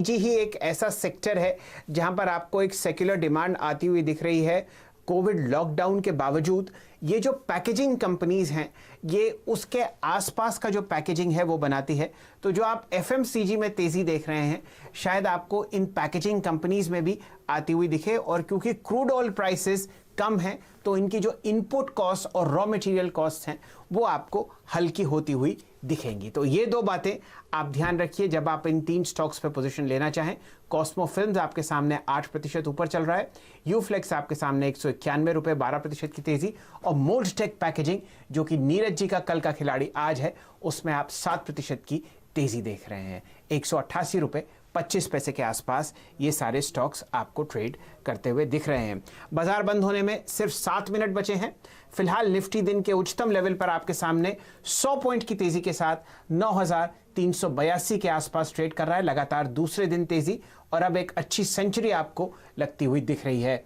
जी ही एक ऐसा सेक्टर है जहां पर आपको एक सेक्युलर डिमांड आती हुई दिख रही है। कोविड लॉकडाउन के बावजूद ये जो पैकेजिंग कंपनीज हैं, ये उसके आसपास का जो पैकेजिंग है वो बनाती है। तो जो आप एफएमसीजी में तेजी देख रहे हैं, शायद आपको इन पैकेजिंग कंपनीज में भी आती हुई दिखे। और क्योंकि क्रूड ऑयल प्राइसेस कम हैं, तो इनकी जो इनपुट कॉस्ट और रॉ मटेरियल कॉस्ट हैं वो आपको हल्की होती हुई दिखेंगी। तो ये दो बातें आप ध्यान रखिए जब आप इन तीन स्टॉक्स पे पोजीशन लेना चाहें। कॉस्मो फिल्म्स आपके सामने 8% ऊपर चल रहा है। यूफ्लेक्स आपके सामने 191 रुपए, 12% की तेजी। और मोल्डटेक पैकेजिंग जो कि नीरज जी का कल का खिलाड़ी आज है, उसमें आप 7% की तेजी देख रहे हैं। 188 रुपए 25 पैसे के आसपास ये सारे स्टॉक्स आपको ट्रेड करते हुए दिख रहे हैं। बाजार बंद होने में सिर्फ 7 मिनट बचे हैं। फिलहाल निफ्टी दिन के उच्चतम लेवल पर आपके सामने 100 पॉइंट की तेजी के साथ 9,382 के आसपास ट्रेड कर रहा है। लगातार दूसरे दिन तेजी और अब एक अच्छी सेंचुरी आपको लगती हुई दिख रही है।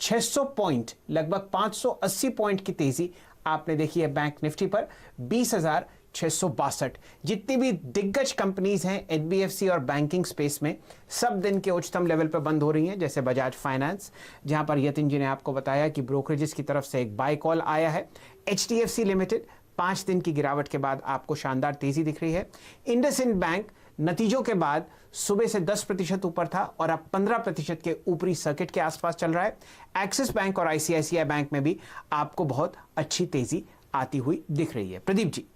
600 पॉइंट, लगभग 580 पॉइंट की तेजी आपने देखी है बैंक निफ्टी पर। 20,662 जितनी भी दिग्गज कंपनीज हैं एनबीएफसी और बैंकिंग स्पेस में, सब दिन के उच्चतम लेवल पर बंद हो रही हैं। जैसे बजाज फाइनेंस, जहां पर यतिन जी ने आपको बताया कि ब्रोकरेजेस की तरफ से एक बाय कॉल आया है। एचडीएफसी लिमिटेड 5 दिन की गिरावट के बाद आपको शानदार तेजी दिख रही है। इंडसइंड बैंक नतीजों के बाद सुबह से 10% ऊपर था और अब 15% के ऊपरी सर्किट के आसपास चल रहा है। एक्सिस बैंक और आईसीआईसीआई बैंक में भी आपको बहुत अच्छी तेजी आती हुई दिख रही है। प्रदीप जी।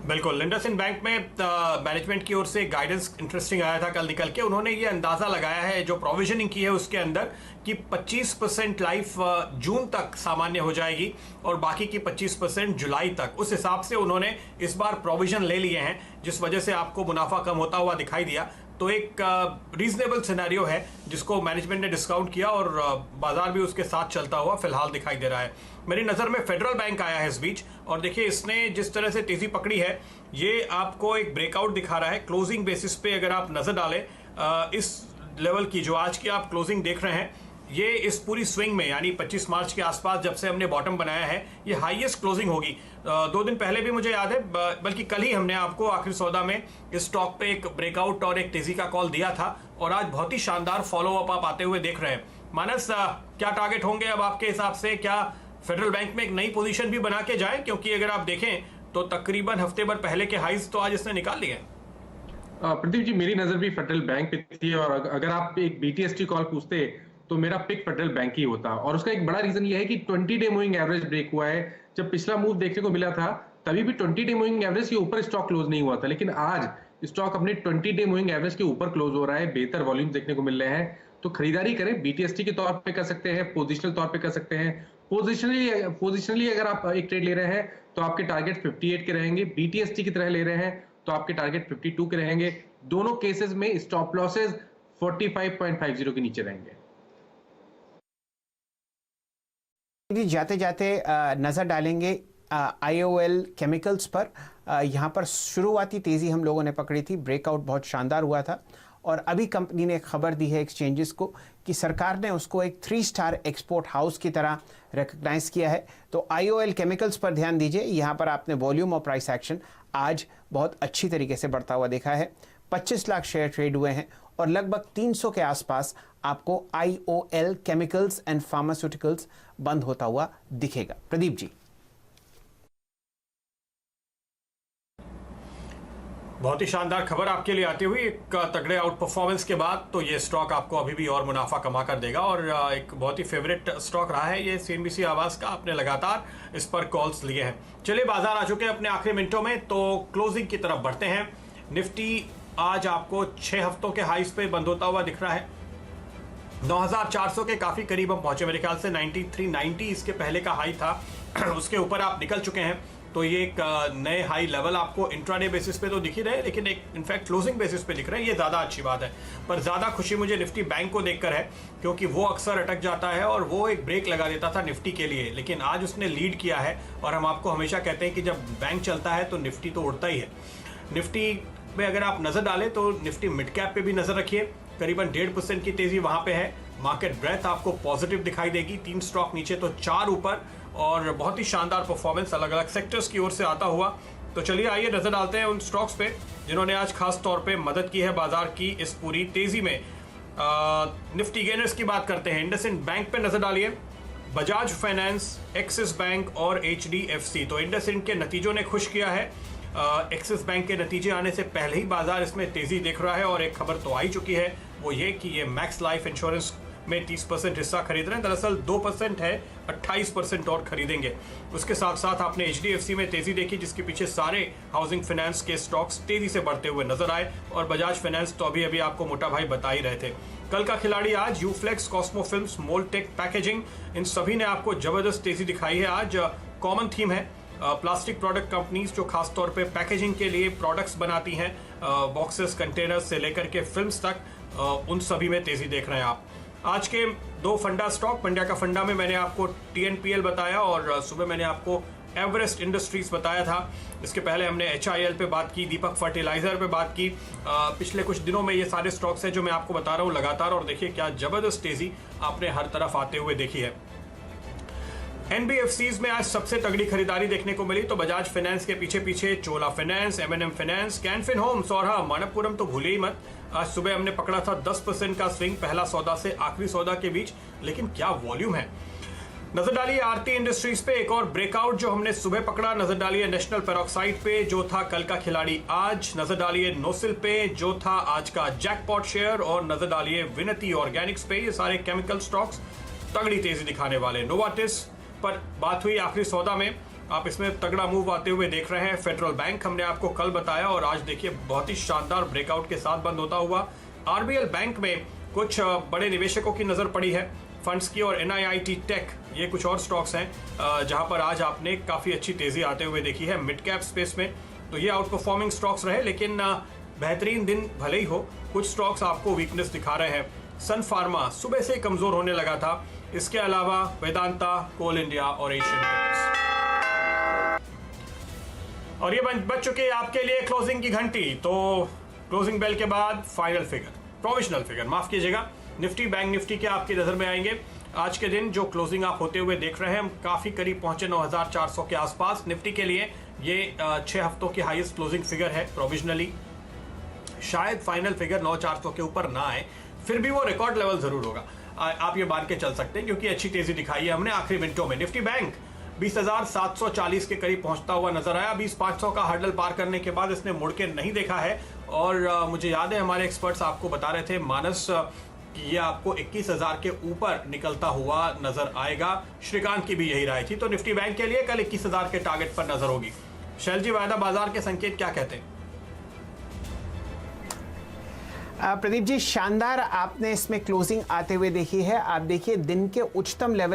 बिल्कुल, इंडसइंड बैंक में मैनेजमेंट की ओर से गाइडेंस इंटरेस्टिंग आया था कल निकल के। उन्होंने ये अंदाजा लगाया है, जो प्रोविजनिंग की है उसके अंदर, कि 25% लाइफ जून तक सामान्य हो जाएगी और बाकी की 25% जुलाई तक। उस हिसाब से उन्होंने इस बार प्रोविजन ले लिए हैं, जिस वजह से आपको मुनाफा कम होता हुआ दिखाई दिया। तो एक रीजनेबल सिनेरियो है जिसको मैनेजमेंट ने डिस्काउंट किया और बाजार भी उसके साथ चलता हुआ फिलहाल दिखाई दे रहा है। मेरी नज़र में फेडरल बैंक आया है इस बीच, और देखिए इसने जिस तरह से तेजी पकड़ी है, ये आपको एक ब्रेकआउट दिखा रहा है। क्लोजिंग बेसिस पे अगर आप नजर डालें इस लेवल की, जो आज की आप क्लोजिंग देख रहे हैं, ये इस पूरी स्विंग में, यानी 25 मार्च के आसपास जब से हमने बॉटम बनाया है, ये हाईएस्ट क्लोजिंग होगी। 2 दिन पहले भी मुझे याद है, बल्कि कल ही हमने आपको आखिरी सौदा में इस स्टॉक पे एक ब्रेकआउट और एक तेजी का कॉल दिया था, और आज बहुत ही शानदार फॉलो अप आप आते हुए देख रहे हैं। मानस, क्या टारगेट होंगे अब आपके हिसाब से? क्या फेडरल बैंक में एक नई पोजीशन भी बना के जाए? क्योंकि अगर आप देखें तो तकरीबन हफ्ते भर पहले के हाइज तो आज इसने निकाल लिए हैं। प्रदीप जी, मेरी नजर भी फेडरल बैंक पे थी, और अगर आप एक बीटीएसटी कॉल पूछते तो मेरा पिक फेडरल बैंक ही होता। और उसका एक बड़ा रीजन ये है कि 20 डे मूविंग एवरेज ब्रेक हुआ है। जब पिछला मूव देखने को मिला था तभी भी 20 डे मूविंग एवरेज के ऊपर स्टॉक क्लोज नहीं हुआ था, लेकिन आज स्टॉक अपने 20 डे मूविंग एवरेज के ऊपर क्लोज हो रहा है। बेहतर वॉल्यूम देखने को मिल रहे हैं, तो खरीदारी करें। बीटीएसटी के तौर पे कर सकते हैं, पोजिशनल तौर पे कर सकते हैं। पोजिशनली अगर आप एक ट्रेड ले रहे हैं तो आपके टारगेट 58 के रहेंगे। बीटीएसटी की तरह ले रहे हैं तो आपके टारगेट 52 के रहेंगे। दोनों केसेस में स्टॉप लॉसेज 45.50 के नीचे रहेंगे। जाते जाते नजर डालेंगे आईओएल केमिकल्स पर। यहाँ पर शुरुआती तेजी हम लोगों ने पकड़ी थी, ब्रेकआउट बहुत शानदार हुआ था, और अभी कंपनी ने खबर दी है एक्सचेंजेस को कि सरकार ने उसको एक 3 स्टार एक्सपोर्ट हाउस की तरह रिकग्नाइज किया है। तो आईओएल केमिकल्स पर ध्यान दीजिए। यहाँ पर आपने वॉल्यूम और प्राइस एक्शन आज बहुत अच्छी तरीके से बढ़ता हुआ देखा है। 25 लाख शेयर ट्रेड हुए हैं और लगभग 300 के आसपास आपको आईओएल केमिकल्स एंड फार्मास्यूटिकल्स बंद होता हुआ दिखेगा। प्रदीप जी। बहुत ही शानदार खबर आपके लिए आती हुई एक तगड़े आउट परफॉर्मेंस के बाद, तो ये स्टॉक आपको अभी भी और मुनाफा कमा कर देगा, और एक बहुत ही फेवरेट स्टॉक रहा है ये सीएनबीसी आवास का। आपने लगातार इस पर कॉल्स लिए हैं। चलिए, बाजार आ चुके हैं अपने आखिरी मिनटों में, तो क्लोजिंग की तरफ बढ़ते हैं। निफ्टी आज आपको 6 हफ्तों के हाईस पे बंद होता हुआ दिख रहा है। 9,400 के काफी करीब हम पहुंचे, मेरे ख्याल से 9390 इसके पहले का हाई था, उसके ऊपर आप निकल चुके हैं। तो ये एक नए हाई लेवल आपको इंट्राडे बेसिस पे तो दिख ही रहे, लेकिन एक इनफैक्ट क्लोजिंग बेसिस पे दिख रहे हैं। ये ज़्यादा अच्छी बात है, पर ज़्यादा खुशी मुझे निफ्टी बैंक को देखकर है, क्योंकि वो अक्सर अटक जाता है और वो एक ब्रेक लगा देता था निफ्टी के लिए, लेकिन आज उसने लीड किया है। और हम आपको हमेशा कहते हैं कि जब बैंक चलता है तो निफ्टी तो उड़ता ही है। निफ्टी में अगर आप नज़र डालें तो निफ्टी मिड कैप पे भी नज़र रखिए, करीबन 1.5% की तेज़ी वहाँ पे है। मार्केट ब्रेथ आपको पॉजिटिव दिखाई देगी, 3 स्टॉक नीचे तो 4 ऊपर, और बहुत ही शानदार परफॉर्मेंस अलग अलग सेक्टर्स की ओर से आता हुआ तो चलिए आइए नजर डालते हैं उन स्टॉक्स पे जिन्होंने आज खास तौर पे मदद की है बाजार की इस पूरी तेजी में। निफ्टी गेनर्स की बात करते हैं। इंडसइंड बैंक पे नजर डालिए, बजाज फाइनेंस, एक्सिस बैंक और HDFC। तो इंडसइंड के नतीजों ने खुश किया है। एक्सिस बैंक के नतीजे आने से पहले ही बाजार इसमें तेजी दिख रहा है और एक खबर तो आ ही चुकी है, वो ये कि ये मैक्स लाइफ इंश्योरेंस में 30% हिस्सा खरीद रहे हैं। दरअसल 2% है, 28% और खरीदेंगे। उसके साथ साथ आपने HDFC में तेजी देखी, जिसके पीछे सारे हाउसिंग फाइनेंस के स्टॉक्स तेजी से बढ़ते हुए नजर आए और बजाज फाइनेंस तो अभी आपको मोटा भाई बता ही रहे थे। कल का खिलाड़ी आज यूफ्लेक्स, कॉस्मो फिल्म्स, मोलटेक पैकेजिंग, इन सभी ने आपको जबरदस्त तेजी दिखाई है। आज कॉमन थीम है प्लास्टिक प्रोडक्ट कंपनीज जो खासतौर पे पैकेजिंग के लिए प्रोडक्ट्स बनाती हैं, बॉक्सेस, कंटेनर्स से लेकर के फिल्म्स तक, उन सभी में तेजी देख रहे हैं आप। आज के दो फंडा स्टॉक, पंड्या का फंडा में मैंने आपको TNPL बताया और सुबह मैंने आपको एवरेस्ट इंडस्ट्रीज बताया था। इसके पहले हमने HIL पे बात की, दीपक फर्टिलाइजर पे बात की। पिछले कुछ दिनों में ये सारे स्टॉक्स हैं जो मैं आपको बता रहा हूँ लगातार, और देखिए क्या जबरदस्त तेजी आपने हर तरफ आते हुए देखी है। NBFCs में आज सबसे तगड़ी खरीदारी देखने को मिली। तो बजाज फाइनेंस के पीछे पीछे Chola finance, M&M finance, Canfin homes और हाँ मनप्पुरम तो भूले ही मत। आज सुबह हमने पकड़ा था 10% का स्विंग पहला सौदा से आखिरी सौदा के बीच, लेकिन क्या वॉल्यूम है। नजर डालिए आरती इंडस्ट्रीज पे, एक और ब्रेकआउट जो हमने सुबह पकड़ा। नजर डालिए नेशनल पेरोक्साइड पे जो था कल का खिलाड़ी आज। नजर डालिए नोसिल पे जो था आज का जैकपॉट शेयर, और नजर डालिए विनती ऑर्गेनिक्स पे। ये सारे केमिकल स्टॉक्स तगड़ी तेजी दिखाने वाले। नोवाटिस पर बात हुई आखिरी सौदा में, आप इसमें तगड़ा मूव आते हुए देख रहे हैं। फेडरल बैंक हमने आपको कल बताया और आज देखिए बहुत ही शानदार ब्रेकआउट के साथ बंद होता हुआ। RBL बैंक में कुछ बड़े निवेशकों की नजर पड़ी है, फंड्स की, और NIIT टेक, ये कुछ और स्टॉक्स हैं जहां पर आज आपने काफी अच्छी तेजी आते हुए देखी है मिड कैप स्पेस में। तो ये आउट परफॉर्मिंग स्टॉक्स रहे, लेकिन बेहतरीन दिन भले ही हो, कुछ स्टॉक्स आपको वीकनेस दिखा रहे हैं। सन फार्मा सुबह से कमजोर होने लगा था। इसके अलावा वेदांता, कोल इंडिया और एशियन पेंट्स। और ये बच चुके हैं आपके लिए क्लोजिंग की घंटी। तो क्लोजिंग बेल के बाद फाइनल फिगर, प्रोविजनल फिगर माफ कीजिएगा, निफ्टी, बैंक निफ्टी के आपकी नजर में आएंगे। आज के दिन जो क्लोजिंग आप होते हुए देख रहे हैं, हम काफी करीब पहुंचे 9400 के आसपास। निफ्टी के लिए ये 6 हफ्तों की हाईएस्ट क्लोजिंग फिगर है प्रोविजनली। शायद फाइनल फिगर 9400 के ऊपर ना आए, फिर भी वो रिकॉर्ड लेवल जरूर होगा, आप ये मान के चल सकते हैं, क्योंकि अच्छी तेजी दिखाई है हमने आखिरी मिनटों में। निफ्टी बैंक 20,740 के करीब पहुंचता हुआ नजर आया। 20,500 का हर्डल पार करने के बाद इसने मुड़ के नहीं देखा है, और मुझे याद है हमारे एक्सपर्ट्स आपको बता रहे थे मानस कि ये आपको 21,000 के ऊपर निकलता हुआ नजर आएगा। श्रीकांत की भी यही राय थी। तो निफ्टी बैंक के लिए कल 21,000 के टारगेट पर नजर होगी। शैल जी, वायदा बाजार के संकेत क्या कहते हैं? प्रदीप जी, शानदार आपने इसमें क्लोजिंग आते हुए देखी है। आप देखिए दिन के उच्चतम लेवल